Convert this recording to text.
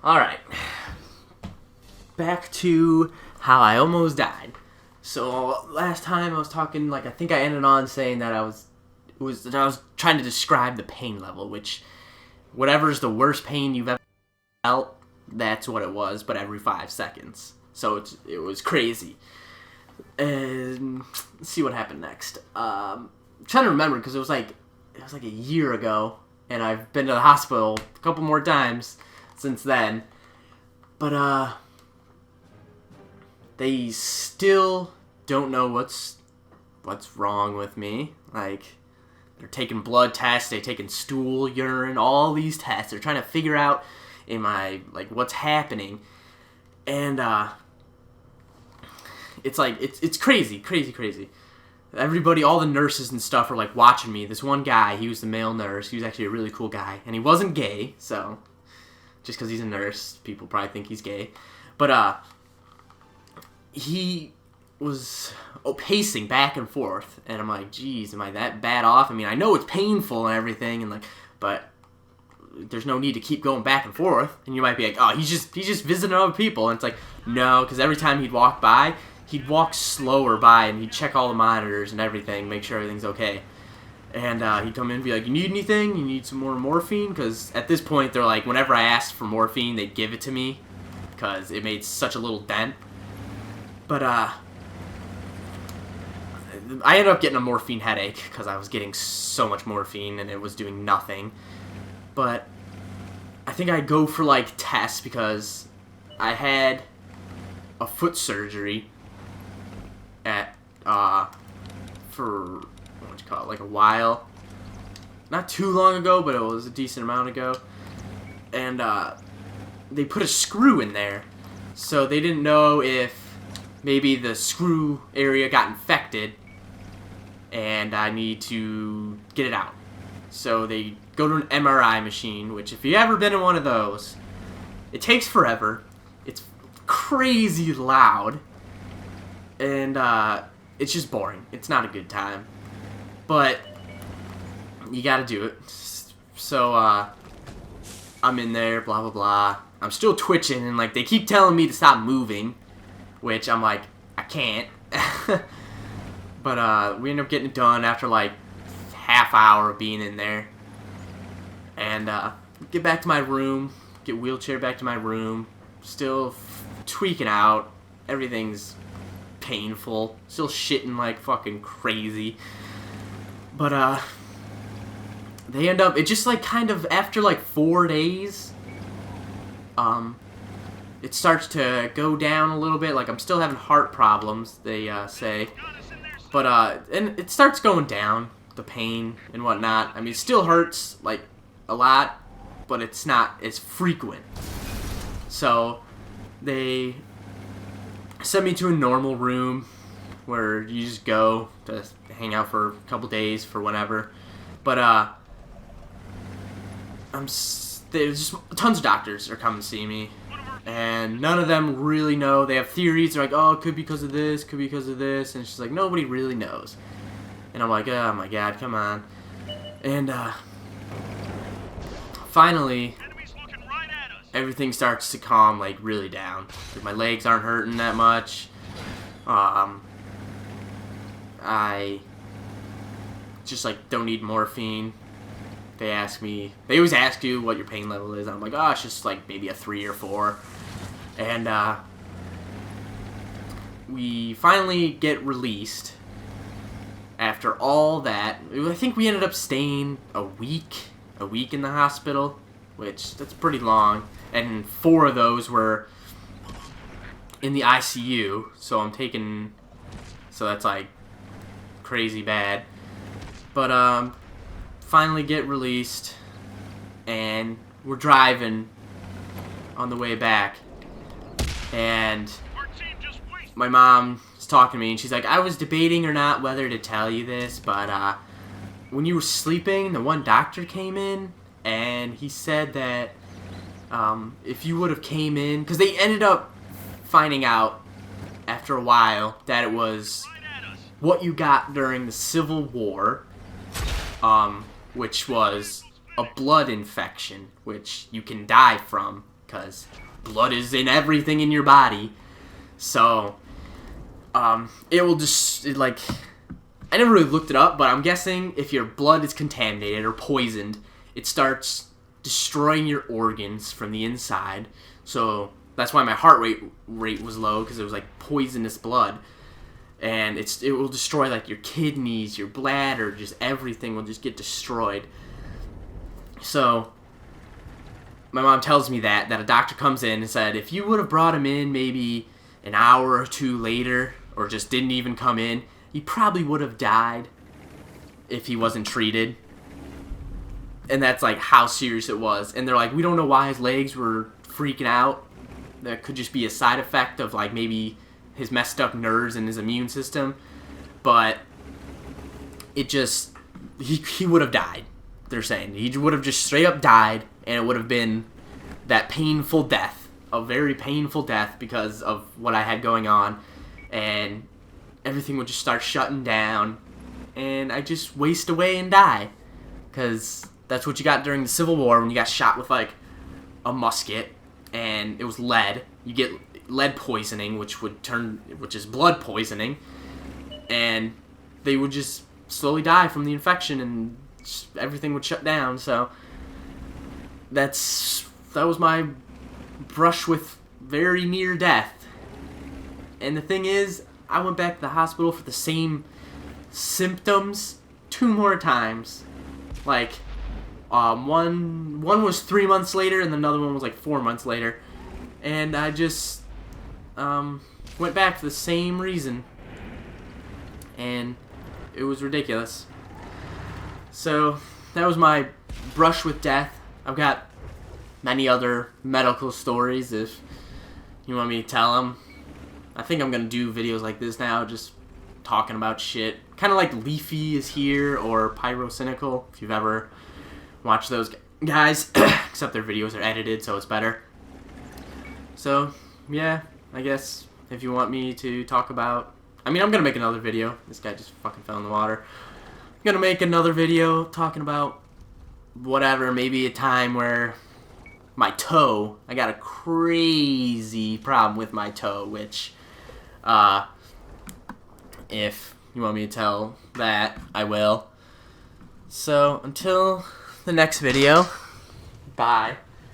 Alright. Back to how I almost died. So last time I was talking, I think I ended on saying that I was trying to describe the pain level, which whatever's the worst pain you've ever felt, that's what it was, but every 5 seconds. So it was crazy. And let's see what happened next. I'm trying to remember because it was like a year ago, and I've been to the hospital a couple more times since then. But they still don't know what's wrong with me. They're taking blood tests, they're taking stool, urine, all these tests. They're trying to figure out what's happening. And it's crazy. Everybody, all the nurses and stuff are watching me. This one guy, he was the male nurse. He was actually a really cool guy, and he wasn't gay. So just because he's a nurse, people probably think he's gay. But he was pacing back and forth, and I'm like, geez, am I that bad off? I mean, I know it's painful and everything, but there's no need to keep going back and forth. And you might be like, oh, he's just visiting other people. And it's like, no, because every time he'd walk by, he'd walk slower by, and he'd check all the monitors and everything, make sure everything's okay. And he'd come in and be like, you need anything? You need some more morphine? Because at this point, they're like, whenever I asked for morphine, they'd give it to me because it made such a little dent. But I ended up getting a morphine headache because I was getting so much morphine and it was doing nothing. But I think I go for tests because I had a foot surgery at for a while, not too long ago, but it was a decent amount ago. And they put a screw in there, so they didn't know if maybe the screw area got infected and I need to get it out. So they go to an MRI machine, which if you've ever been in one of those, it takes forever. It's crazy loud. And it's just boring. It's not a good time. But you gotta do it. So I'm in there, blah, blah, blah. I'm still twitching, and they keep telling me to stop moving, which I'm like, I can't. But we end up getting it done after half hour of being in there. And get back to my room, get wheelchair back to my room, still tweaking out. Everything's painful, still shitting like fucking crazy. But they end up, it just kind of after 4 days, it starts to go down a little bit. I'm still having heart problems, they say. But and it starts going down, the pain and whatnot. I mean, it still hurts a lot, but it's not as frequent. So they sent me to a normal room where you just go to hang out for a couple days for whenever. But there's just tons of doctors are coming to see me, and none of them really know. They have theories. They're like, oh, it could be because of this, could be because of this, and it's just nobody really knows. And I'm like, oh my god, come on. And finally, everything starts to calm really down. My legs aren't hurting that much. I just don't need morphine. They always ask you what your pain level is. And I'm like, oh, it's just maybe a 3 or 4. And we finally get released after all that. I think we ended up staying a week in the hospital, which that's pretty long. And 4 of those were in the ICU, so that's crazy bad. But finally get released, and we're driving on the way back, and my mom is talking to me, and she's like, I was debating or not whether to tell you this, but when you were sleeping, the one doctor came in, and he said that if you would have came in, because they ended up finding out after a while that it was what you got during the Civil War, which was a blood infection, which you can die from because blood is in everything in your body. So, it will just, like, I never really looked it up, but I'm guessing if your blood is contaminated or poisoned, it starts destroying your organs from the inside. So that's why my heart rate was low, because it was like poisonous blood. And it will destroy like your kidneys, your bladder, just everything will just get destroyed. So my mom tells me that a doctor comes in and said, if you would have brought him in maybe an hour or two later, or just didn't even come in, he probably would have died if he wasn't treated. And that's like how serious it was. And they're like, we don't know why his legs were freaking out. That could just be a side effect of like maybe his messed up nerves and his immune system. But it just, he would have died, they're saying. He would have just straight up died, and it would have been that painful death, a very painful death because of what I had going on. And everything would just start shutting down, and I just waste away and die. Because that's what you got during the Civil War when you got shot with like a musket, and it was lead. You get lead poisoning, which is blood poisoning, and they would just slowly die from the infection, and everything would shut down. So that was my brush with very near death. And the thing is, I went back to the hospital for the same symptoms 2 more times. Like, one was 3 months later, and another one was like 4 months later. And I just went back for the same reason. And it was ridiculous. So, that was my brush with death. I've got many other medical stories if you want me to tell them. I think I'm going to do videos like this now, just talking about shit. Kind of like Leafy is here, or Pyrocynical, if you've ever watched those guys. Except their videos are edited, so it's better. So, yeah, I guess if you want me to talk about... I mean, I'm going to make another video. This guy just fucking fell in the water. I'm going to make another video talking about whatever, maybe a time where my toe, I got a crazy problem with my toe, which... if you want me to tell that, I will. So, until the next video, bye.